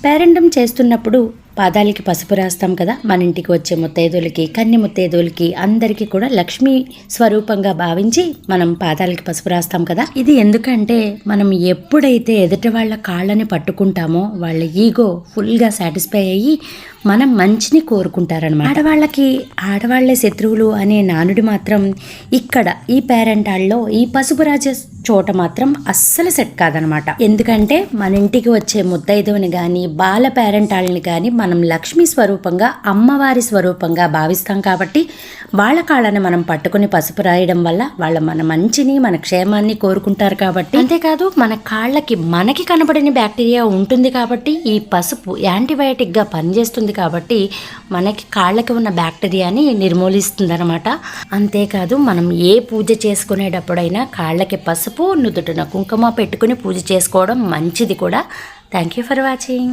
పేరెంటం చేస్తున్నప్పుడు పాదాలకి పసుపు రాస్తాం కదా, మన ఇంటికి వచ్చే ముత్తైదులకి, కన్ని ముత్తైదులకి అందరికీ కూడా లక్ష్మీ స్వరూపంగా భావించి మనం పాదాలకి పసుపు రాస్తాం కదా. ఇది ఎందుకంటే మనం ఎప్పుడైతే ఎదుటి వాళ్ళ కాళ్ళని పట్టుకుంటామో వాళ్ళ ఈగో ఫుల్గా సాటిస్ఫై అయ్యి మనం మంచిని కోరుకుంటారనమాట. ఆడవాళ్లే శత్రువులు అనే నానుడి మాత్రం ఇక్కడ ఈ పేరెంటాల్లో ఈ పసుపు రాజే చోట మాత్రం అస్సలు సెట్ కాదనమాట. ఎందుకంటే మన ఇంటికి వచ్చే ముత్తైదువుని కానీ బాల పేరెంటాళ్ళని కానీ మనం లక్ష్మీ స్వరూపంగా, అమ్మవారి స్వరూపంగా భావిస్తాం కాబట్టి వాళ్ళ కాళ్ళని మనం పట్టుకుని పసుపు రాయడం వల్ల వాళ్ళ మన మంచిని, మన క్షేమాన్ని కోరుకుంటారు కాబట్టి. అంతేకాదు మన కాళ్ళకి మనకి కనబడిన బ్యాక్టీరియా ఉంటుంది కాబట్టి ఈ పసుపు యాంటీబయాటిక్గా పనిచేస్తుంది కాబట్టి మనకి కాళ్ళకి ఉన్న బ్యాక్టీరియాని నిర్మూలిస్తుంది అనమాట. అంతేకాదు మనం ఏ పూజ చేసుకునేటప్పుడైనా కాళ్ళకి పసుపు, నుదుటిన కుంకుమ పెట్టుకుని పూజ చేసుకోవడం మంచిది కూడా. Thank you for watching.